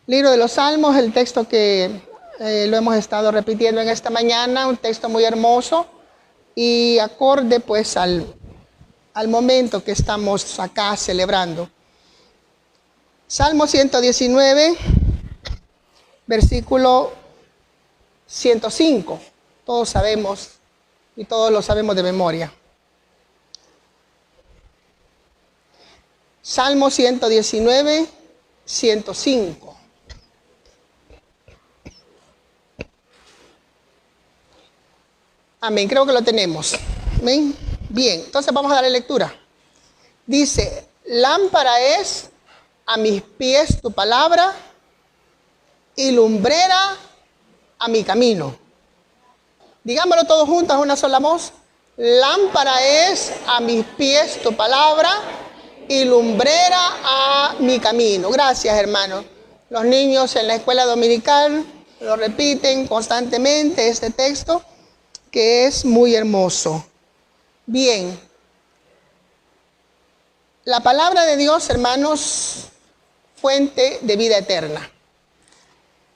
Libro de los Salmos, el texto que lo hemos estado repitiendo en esta mañana, un texto muy hermoso y acorde pues al momento que estamos acá celebrando. Salmo 119, versículo 105. Todos sabemos y todos lo sabemos de memoria. Salmo 119, 105. Amén, creo que lo tenemos. Amén. Bien, entonces vamos a darle lectura. Dice, lámpara es a mis pies tu palabra y lumbrera a mi camino. Digámoslo todos juntos, una sola voz. Lámpara es a mis pies tu palabra y lumbrera a mi camino. Gracias, hermanos. Los niños en la escuela dominical lo repiten constantemente este texto, que es muy hermoso. Bien, la palabra de Dios, hermanos, fuente de vida eterna.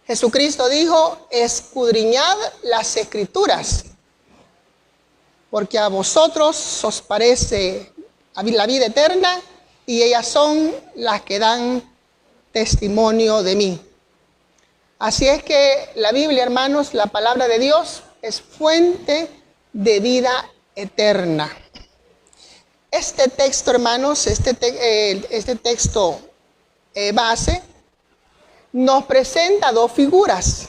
Jesucristo dijo, escudriñad las Escrituras, porque a vosotros os parece la vida eterna, y ellas son las que dan testimonio de mí. Así es que la Biblia, hermanos, la palabra de Dios, es fuente de vida eterna. Este texto, hermanos, este texto base, nos presenta dos figuras.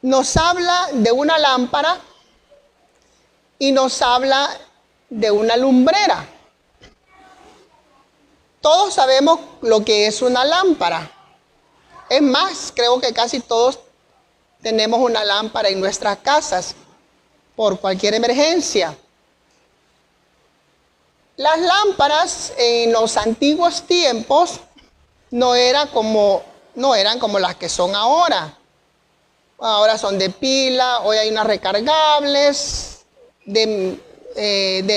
Nos habla de una lámpara y nos habla de una lumbrera. Todos sabemos lo que es una lámpara. Es más, creo que casi todos tenemos una lámpara en nuestras casas por cualquier emergencia. Las lámparas en los antiguos tiempos no eran como las que son ahora. Ahora son de pila, hoy hay unas recargables, de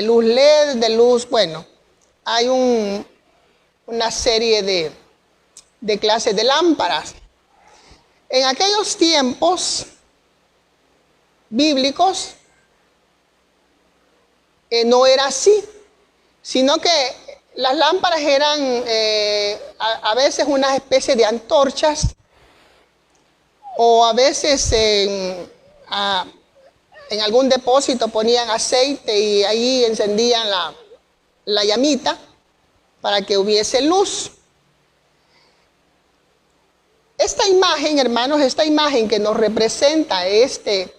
luz LED, de luz, bueno, hay una serie de clases de lámparas. En aquellos tiempos bíblicos no era así, sino que las lámparas eran a veces una especie de antorchas, o a veces en algún depósito ponían aceite y ahí encendían la llamita para que hubiese luz. Esta imagen, hermanos, esta imagen que nos representa este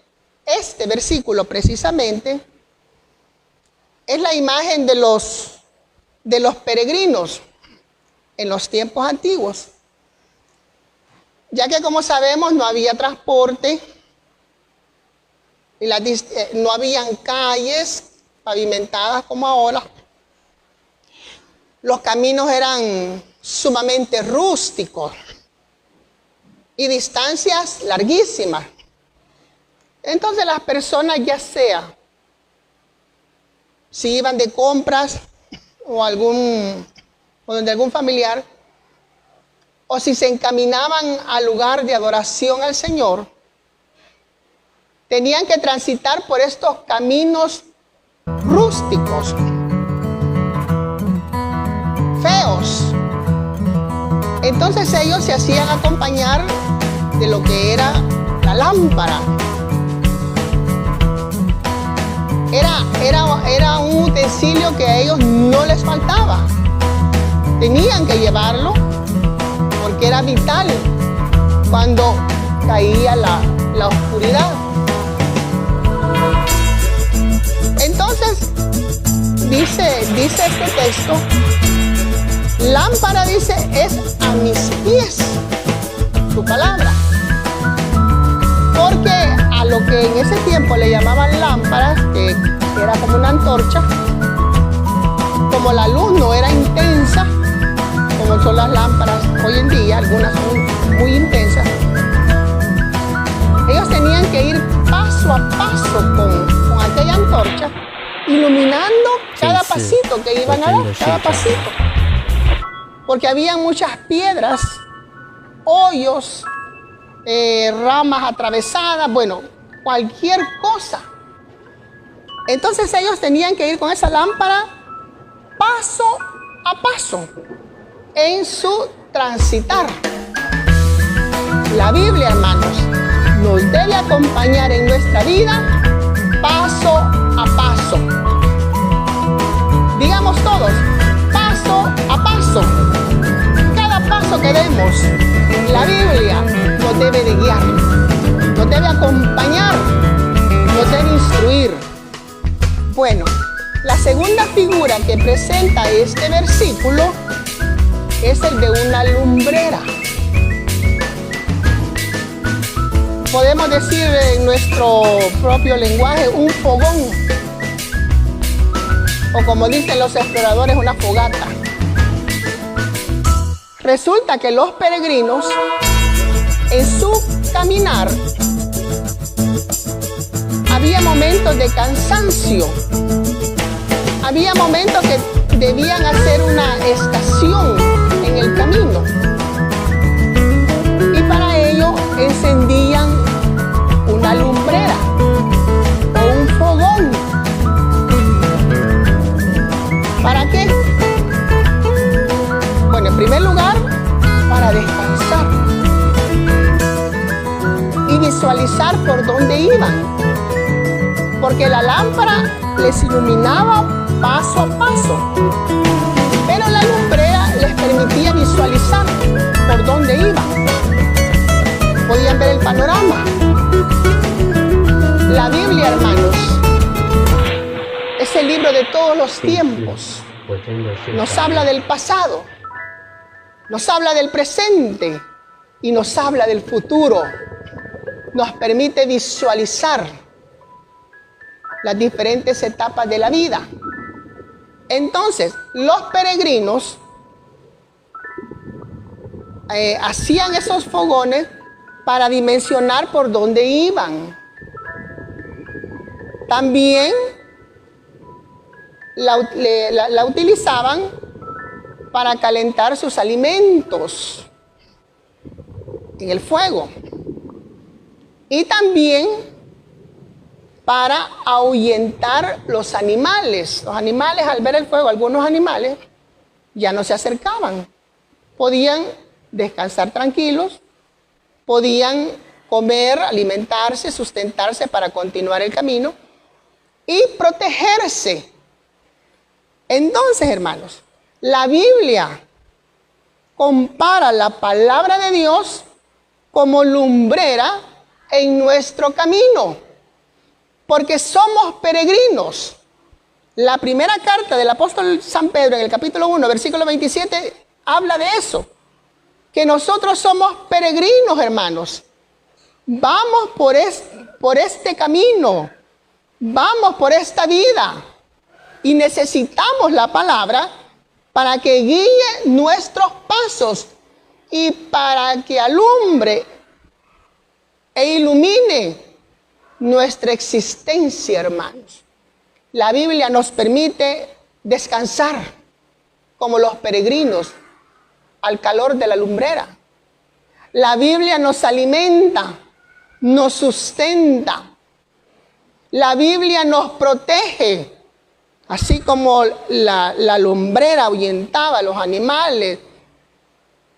versículo precisamente, es la imagen de los peregrinos en los tiempos antiguos. Ya que, como sabemos, no había transporte, y no habían calles pavimentadas como ahora. Los caminos eran sumamente rústicos y distancias larguísimas. Entonces las personas, ya sea si iban de compras o donde algún familiar, o si se encaminaban al lugar de adoración al Señor, tenían que transitar por estos caminos rústicos, feos. Entonces ellos se hacían acompañar de lo que era la lámpara. Era un utensilio que a ellos no les faltaba. Tenían que llevarlo porque era vital cuando caía la oscuridad. Entonces, dice este texto, lámpara, dice, es a mis pies tu palabra. Porque a lo que en ese tiempo le llamaban lámparas, que era como una antorcha, como la luz no era intensa, como son las lámparas hoy en día, algunas son muy intensas, ellos tenían que ir paso a paso con aquella antorcha, iluminando cada pasito que iban a dar, cada pasito. porque había muchas piedras, hoyos, ramas atravesadas, bueno, cualquier cosa. Entonces ellos tenían que ir con esa lámpara paso a paso en su transitar. La Biblia, hermanos, nos debe acompañar en nuestra vida paso a paso. Digamos todos, paso a paso. Cada paso que demos, la Biblia nos debe de guiar, nos debe acompañar, nos debe instruir. Bueno, la segunda figura que presenta este versículo es el de una lumbrera. Podemos decir en nuestro propio lenguaje un fogón, o como dicen los exploradores, una fogata. Resulta que los peregrinos en su caminar había momentos de cansancio, había momentos que debían hacer una estación en el camino, y para ello encendían una lumbrera o un fogón. ¿Para qué? Bueno, en primer lugar, para descansar y visualizar por dónde iban, porque la lámpara les iluminaba paso a paso, pero la lumbrera les permitía visualizar por dónde iban. Podían ver el panorama. La Biblia, hermanos, es el libro de todos los tiempos. Nos habla del pasado, nos habla del presente y nos habla del futuro. Nos permite visualizar las diferentes etapas de la vida. Entonces, los peregrinos hacían esos fogones para dimensionar por dónde iban. También la utilizaban para calentar sus alimentos en el fuego. Y también para ahuyentar los animales. Los animales, al ver el fuego, algunos animales ya no se acercaban. Podían descansar tranquilos, podían comer, alimentarse, sustentarse para continuar el camino y protegerse. Entonces, hermanos, la Biblia compara la palabra de Dios como lumbrera en nuestro camino, porque somos peregrinos. La primera carta del apóstol San Pedro, en el capítulo 1, versículo 27, habla de eso, que nosotros somos peregrinos, hermanos. Vamos por este camino, vamos por esta vida, y necesitamos la palabra para que guíe nuestros pasos y para que alumbre e ilumine nuestra existencia, hermanos. La Biblia nos permite descansar como los peregrinos al calor de la lumbrera. La Biblia nos alimenta, nos sustenta. La Biblia nos protege, así como la lumbrera ahuyentaba a los animales.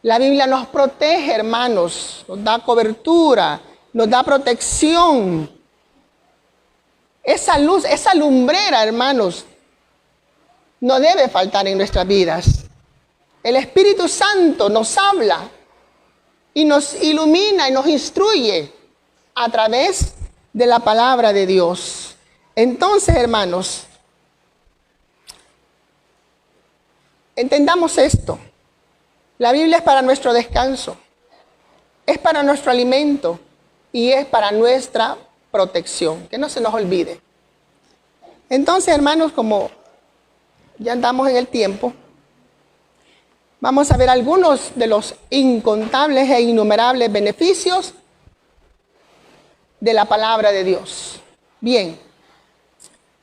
La Biblia nos protege, hermanos, nos da cobertura, nos da protección. Esa luz, esa lumbrera, hermanos, no debe faltar en nuestras vidas. El Espíritu Santo nos habla y nos ilumina y nos instruye a través de la palabra de Dios. Entonces, hermanos, entendamos esto. La Biblia es para nuestro descanso, es para nuestro alimento y es para nuestra protección, que no se nos olvide. Entonces, hermanos, como ya andamos en el tiempo, vamos a ver algunos de los incontables e innumerables beneficios de la palabra de Dios. Bien,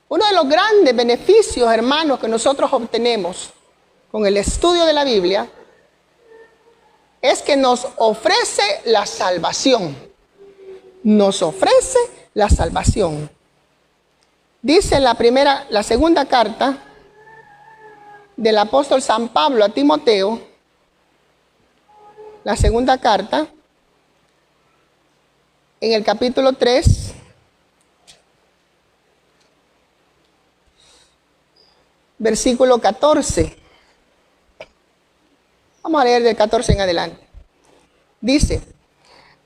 uno de los grandes beneficios, hermanos, que nosotros obtenemos con el estudio de la Biblia es que nos ofrece la salvación. Nos ofrece la salvación. Dice la segunda carta del apóstol San Pablo a Timoteo, la segunda carta, en el capítulo 3, versículo 14. Vamos a leer del 14 en adelante. Dice,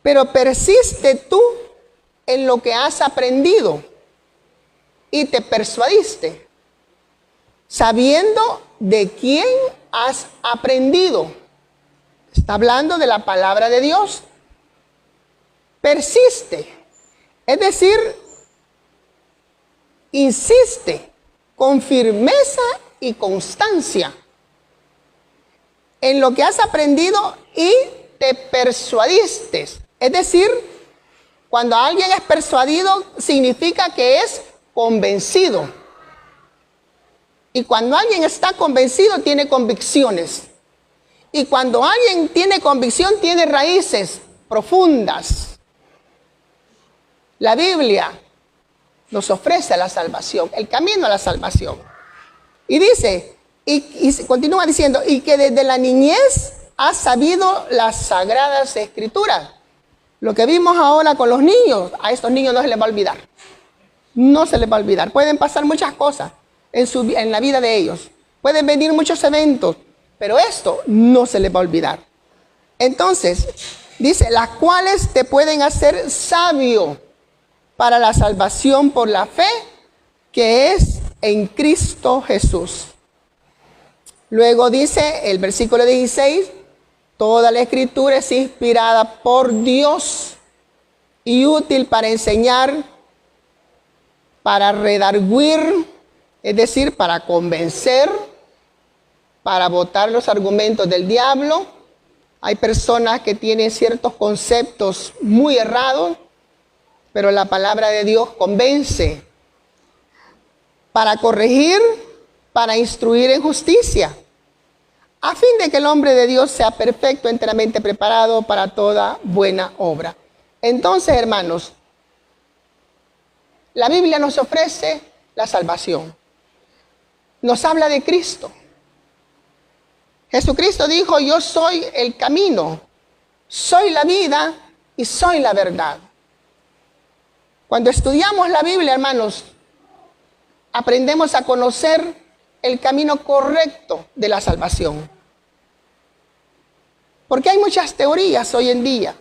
pero persiste tú en lo que has aprendido y te persuadiste, sabiendo de quién has aprendido. Está hablando de la palabra de Dios. Persiste, es decir, insiste con firmeza y constancia en lo que has aprendido y te persuadiste. Es decir, cuando alguien es persuadido, significa que es convencido. Y cuando alguien está convencido, tiene convicciones. Y cuando alguien tiene convicción, tiene raíces profundas. La Biblia nos ofrece la salvación, el camino a la salvación. Y dice, y continúa diciendo, y que desde la niñez has sabido las sagradas escrituras. Lo que vimos ahora con los niños, a estos niños no se les va a olvidar. No se les va a olvidar. Pueden pasar muchas cosas en la vida de ellos. Pueden venir muchos eventos, pero esto no se les va a olvidar. Entonces, dice, las cuales te pueden hacer sabio para la salvación por la fe que es en Cristo Jesús. Luego dice el versículo 16, toda la escritura es inspirada por Dios y útil para enseñar, para redarguir, es decir, para convencer, para botar los argumentos del diablo. Hay personas que tienen ciertos conceptos muy errados, pero la palabra de Dios convence. Para corregir, para instruir en justicia, a fin de que el hombre de Dios sea perfecto, enteramente preparado para toda buena obra. Entonces, hermanos, la Biblia nos ofrece la salvación. Nos habla de Cristo. Jesucristo dijo, yo soy el camino, soy la vida y soy la verdad. Cuando estudiamos la Biblia, hermanos, aprendemos a conocer el camino correcto de la salvación. Porque hay muchas teorías hoy en día.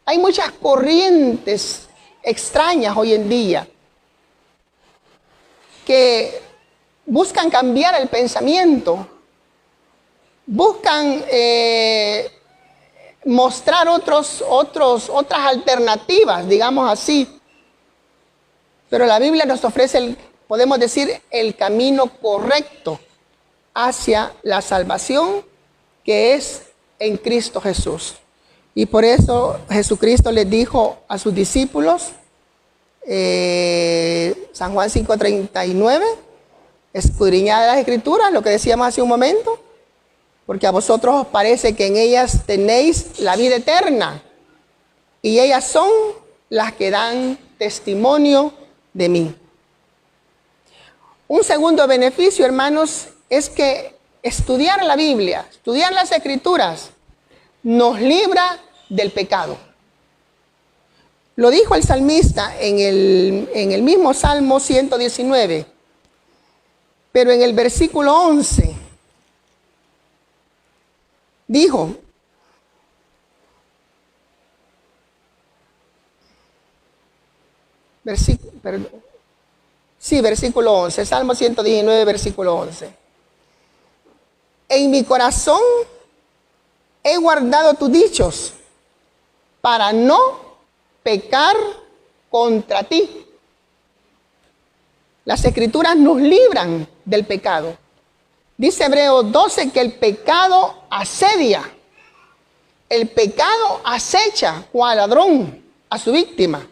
Hay muchas corrientes extrañas hoy en día que buscan cambiar el pensamiento, buscan mostrar otras alternativas, digamos así. Pero la Biblia nos ofrece, podemos decir, el camino correcto hacia la salvación que es en Cristo Jesús. Y por eso Jesucristo les dijo a sus discípulos, San Juan 5:39, escudriñad las escrituras, lo que decíamos hace un momento, porque a vosotros os parece que en ellas tenéis la vida eterna, y ellas son las que dan testimonio de mí. Un segundo beneficio, hermanos, es que estudiar la Biblia, estudiar las escrituras, nos libra del pecado. Lo dijo el salmista en el mismo Salmo 119, pero en el versículo 11, dijo, versículo 11, Salmo 119, versículo 11. En mi corazón he guardado tus dichos para no pecar contra ti. Las escrituras nos libran del pecado. Dice Hebreos 12 que el pecado asedia. El pecado acecha cual ladrón a su víctima.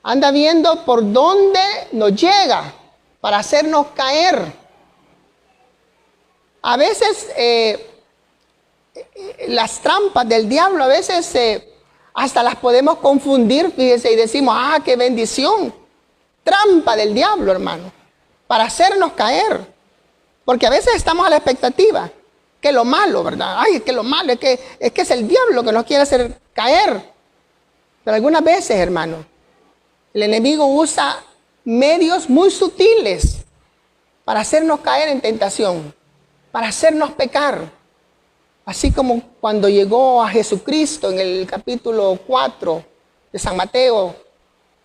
Anda viendo por dónde nos llega para hacernos caer. A veces las trampas del diablo a veces hasta las podemos confundir, fíjense, y decimos, qué bendición. Trampa del diablo, hermano, para hacernos caer. Porque a veces estamos a la expectativa que lo malo, ¿verdad? Ay, es que lo malo, es que es el diablo que nos quiere hacer caer. Pero algunas veces, hermano, el enemigo usa medios muy sutiles para hacernos caer en tentación, para hacernos pecar. Así como cuando llegó a Jesucristo en el capítulo 4 de San Mateo,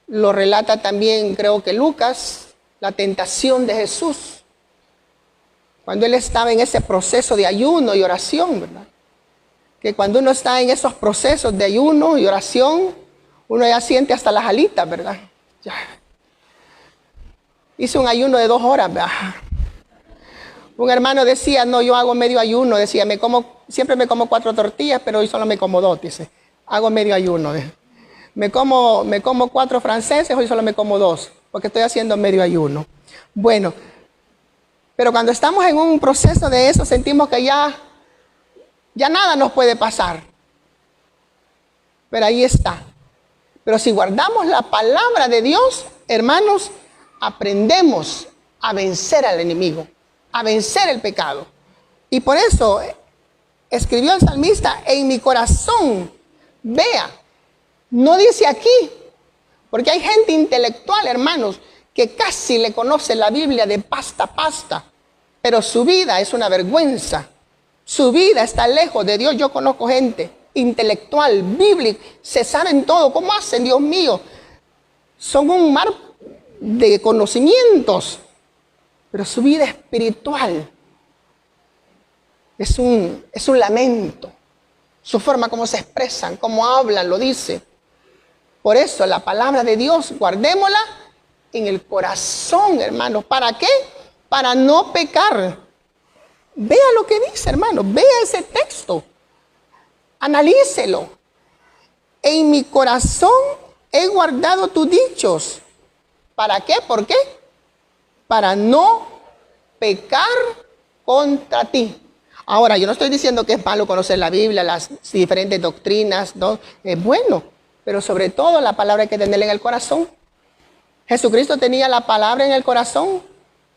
lo relata también, creo que Lucas, la tentación de Jesús. Cuando él estaba en ese proceso de ayuno y oración, ¿verdad? Que cuando uno está en esos procesos de ayuno y oración, uno ya siente hasta las alitas, ¿verdad? Ya. Hice un ayuno de 2 horas, ¿verdad? Un hermano decía, no, yo hago medio ayuno, decía, siempre me como 4 tortillas, pero hoy solo me como 2, dice. Hago medio ayuno. Me como 4 franceses, hoy solo me como 2, porque estoy haciendo medio ayuno. Bueno, pero cuando estamos en un proceso de eso, sentimos que ya nada nos puede pasar. Pero ahí está. Pero si guardamos la palabra de Dios, hermanos, aprendemos a vencer al enemigo, a vencer el pecado. Y por eso escribió el salmista, en mi corazón, vea, no dice aquí, porque hay gente intelectual, hermanos, que casi le conoce la Biblia de pasta a pasta, pero su vida es una vergüenza. Su vida está lejos de Dios. Yo conozco gente intelectual, bíblica, se saben todo. ¿Cómo hacen, Dios mío? Son un mar de conocimientos, pero su vida espiritual es un lamento. Su forma como se expresan, cómo hablan, lo dice. Por eso la palabra de Dios, guardémosla en el corazón, hermanos. ¿Para qué? Para no pecar. Vea lo que dice, hermano. Vea ese texto. Analícelo. En mi corazón he guardado tus dichos. ¿Para qué? ¿Por qué? Para no pecar contra ti. Ahora, yo no estoy diciendo que es malo conocer la Biblia, las diferentes doctrinas, ¿no? Es bueno, pero sobre todo la palabra hay que tenerla en el corazón. Jesucristo tenía la palabra en el corazón,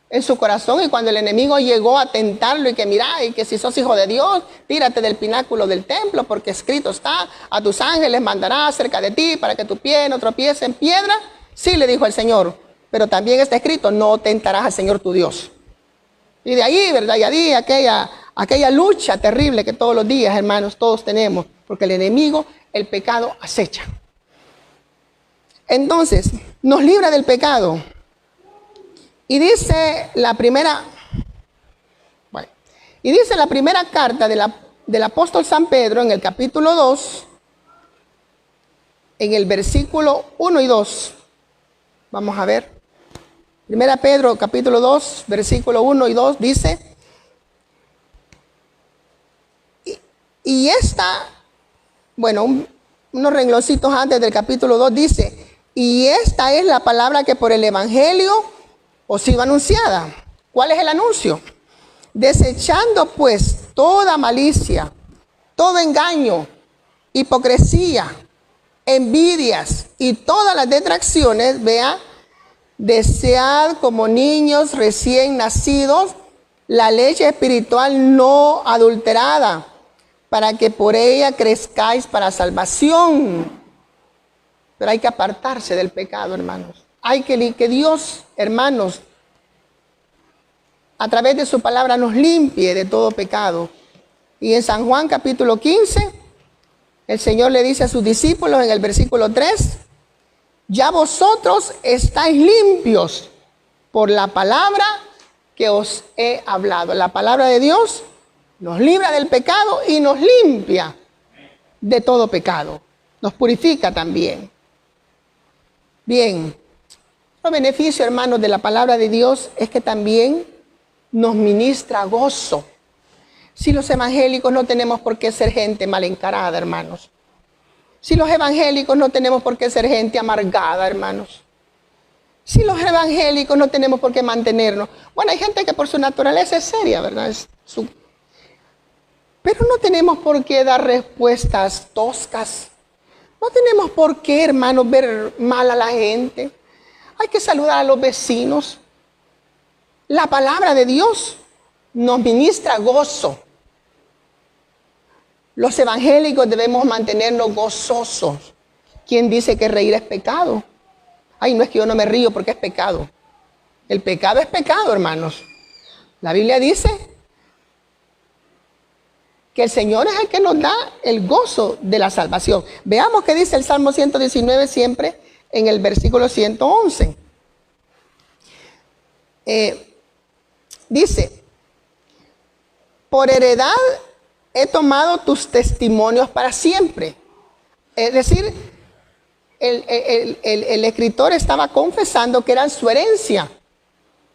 en su corazón, y cuando el enemigo llegó a tentarlo y que mira, y que si sos hijo de Dios, tírate del pináculo del templo, porque escrito está, a tus ángeles mandará cerca de ti para que tu pie no tropiece en piedra. Sí, le dijo el Señor, pero también está escrito, no tentarás al Señor tu Dios. Y de ahí, ¿verdad? Y ahí aquella lucha terrible que todos los días, hermanos, todos tenemos, porque el enemigo, el pecado acecha. Entonces, nos libra del pecado. Y dice la primera carta del apóstol San Pedro en el capítulo 2, en el versículo 1 y 2. Vamos a ver. Primera Pedro capítulo 2, versículo 1 y 2 dice, y esta, bueno, unos rengloncitos antes del capítulo 2 dice, y esta es la palabra que por el evangelio os iba anunciada. ¿Cuál es el anuncio? Desechando pues toda malicia, todo engaño, hipocresía, envidias y todas las detracciones, vea, desead como niños recién nacidos la leche espiritual no adulterada, para que por ella crezcáis para salvación. Pero hay que apartarse del pecado, hermanos. Hay que Dios, hermanos, a través de su palabra nos limpie de todo pecado. Y en San Juan capítulo 15, el Señor le dice a sus discípulos en el versículo 3, ya vosotros estáis limpios por la palabra que os he hablado. La palabra de Dios nos libra del pecado y nos limpia de todo pecado. Nos purifica también. Bien, otro beneficio, hermanos, de la palabra de Dios es que también nos ministra gozo. Si los evangélicos no tenemos por qué ser gente mal encarada, hermanos. Si los evangélicos no tenemos por qué ser gente amargada, hermanos. Si los evangélicos no tenemos por qué mantenernos. Bueno, hay gente que por su naturaleza es seria, ¿verdad? Pero no tenemos por qué dar respuestas toscas. No tenemos por qué, hermanos, ver mal a la gente. Hay que saludar a los vecinos. La palabra de Dios nos ministra gozo. Los evangélicos debemos mantenernos gozosos. ¿Quién dice que reír es pecado? Ay, no es que yo no me río porque es pecado. El pecado es pecado, hermanos. La Biblia dice que el Señor es el que nos da el gozo de la salvación. Veamos qué dice el Salmo 119 siempre en el versículo 111. Dice, por heredad he tomado tus testimonios para siempre. Es decir, el escritor estaba confesando que eran su herencia.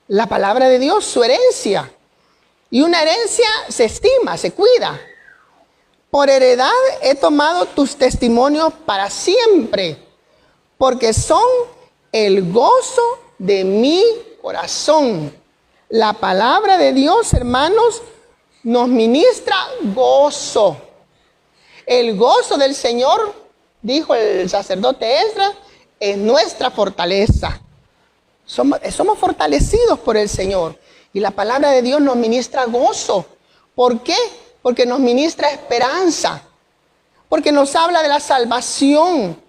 La palabra de Dios, su herencia. Y una herencia se estima, se cuida. Por heredad he tomado tus testimonios para siempre, porque son el gozo de mi corazón. La palabra de Dios, hermanos, nos ministra gozo. El gozo del Señor, dijo el sacerdote Esdras, es nuestra fortaleza. Somos fortalecidos por el Señor. Y la palabra de Dios nos ministra gozo. ¿Por qué? Porque nos ministra esperanza. Porque nos habla de la salvación.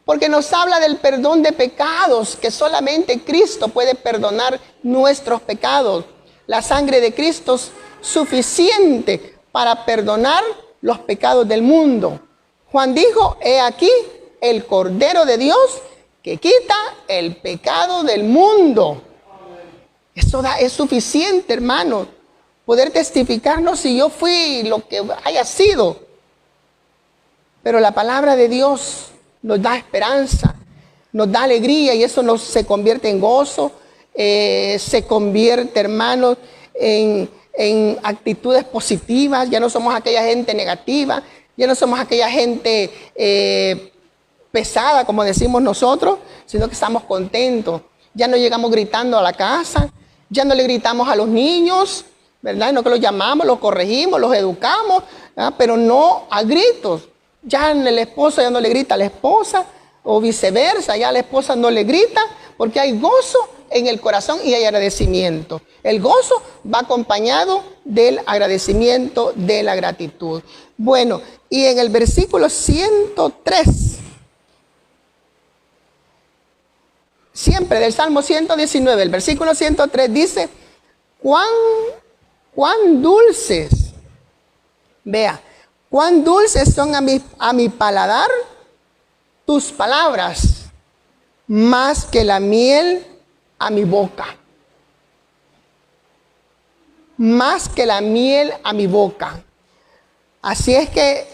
Porque nos habla del perdón de pecados, que solamente Cristo puede perdonar nuestros pecados. La sangre de Cristo es suficiente para perdonar los pecados del mundo. Juan dijo, he aquí el Cordero de Dios que quita el pecado del mundo. Eso es suficiente, hermano. Poder testificarnos si yo fui lo que haya sido. Pero la palabra de Dios nos da esperanza, nos da alegría y eso se convierte en gozo, se convierte, hermanos, en actitudes positivas. Ya no somos aquella gente negativa, ya no somos aquella gente pesada, como decimos nosotros, sino que estamos contentos. Ya no llegamos gritando a la casa, ya no le gritamos a los niños, ¿verdad? No que los llamamos, los corregimos, los educamos, ¿verdad? Pero no a gritos. Ya el esposo ya no le grita a la esposa, o viceversa, ya la esposa no le grita, porque hay gozo en el corazón y hay agradecimiento. El gozo va acompañado del agradecimiento, de la gratitud. Bueno, y en el versículo 103, siempre del Salmo 119, el versículo 103 dice, cuán dulces, vea, cuán dulces son a mi paladar tus palabras, más que la miel a mi boca. Más que la miel a mi boca. Así es que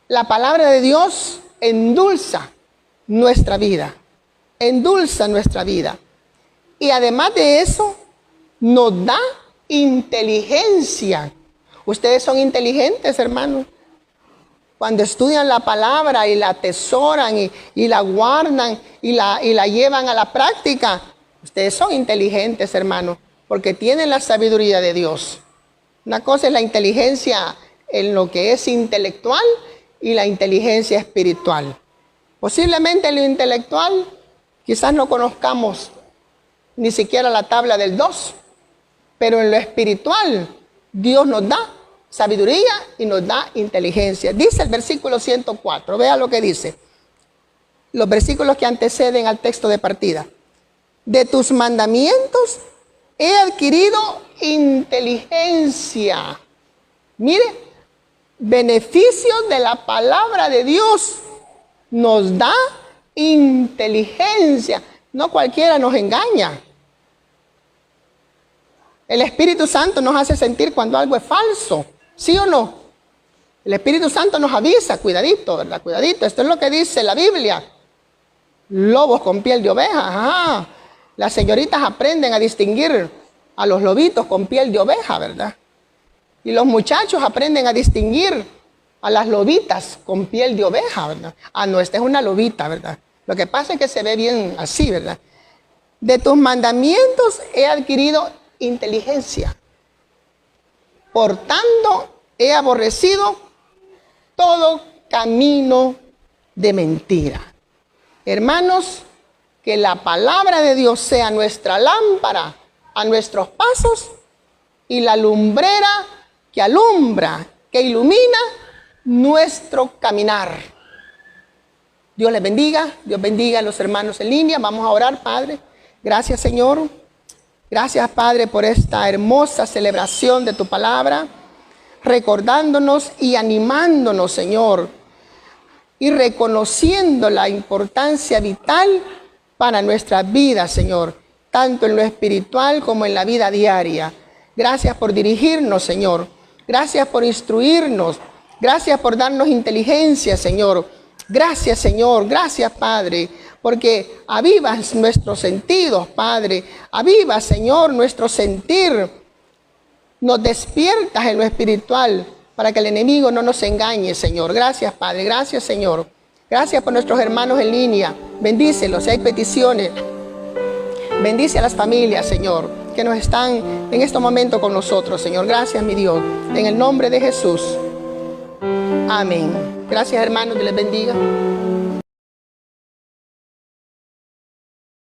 la palabra de Dios endulza nuestra vida. Endulza nuestra vida. Y además de eso, nos da inteligencia. Ustedes son inteligentes, hermanos. Cuando estudian la palabra y la atesoran y la guardan y la llevan a la práctica, ustedes son inteligentes, hermanos, porque tienen la sabiduría de Dios. Una cosa es la inteligencia en lo que es intelectual y la inteligencia espiritual. Posiblemente en lo intelectual quizás no conozcamos ni siquiera la tabla del 2, pero en lo espiritual Dios nos da sabiduría y nos da inteligencia. Dice el versículo 104, vea lo que dice. Los versículos que anteceden al texto de partida. De tus mandamientos he adquirido inteligencia. Mire, beneficios de la palabra de Dios nos da inteligencia. No cualquiera nos engaña. El Espíritu Santo nos hace sentir cuando algo es falso. ¿Sí o no? El Espíritu Santo nos avisa, cuidadito, ¿verdad? Cuidadito, esto es lo que dice la Biblia. Lobos con piel de oveja, ajá. Las señoritas aprenden a distinguir a los lobitos con piel de oveja, ¿verdad? Y los muchachos aprenden a distinguir a las lobitas con piel de oveja, ¿verdad? Ah, no, esta es una lobita, ¿verdad? Lo que pasa es que se ve bien así, ¿verdad? De tus mandamientos he adquirido inteligencia. Por tanto, he aborrecido todo camino de mentira. Hermanos, que la palabra de Dios sea nuestra lámpara a nuestros pasos y la lumbrera que alumbra, que ilumina nuestro caminar. Dios les bendiga, Dios bendiga a los hermanos en línea. Vamos a orar, Padre. Gracias, Señor. Gracias, Padre, por esta hermosa celebración de tu palabra, recordándonos y animándonos, Señor, y reconociendo la importancia vital para nuestras vidas, Señor, tanto en lo espiritual como en la vida diaria. Gracias por dirigirnos, Señor. Gracias por instruirnos. Gracias por darnos inteligencia, Señor. Gracias, Señor. Gracias, Padre, porque avivas nuestros sentidos, Padre. Avivas, Señor, nuestro sentir. Nos despiertas en lo espiritual para que el enemigo no nos engañe, Señor. Gracias, Padre. Gracias, Señor. Gracias por nuestros hermanos en línea. Bendícelos si hay peticiones. Bendice a las familias, Señor, que nos están en este momento con nosotros, Señor. Gracias, mi Dios. En el nombre de Jesús. Amén. Gracias, hermanos. Dios les bendiga.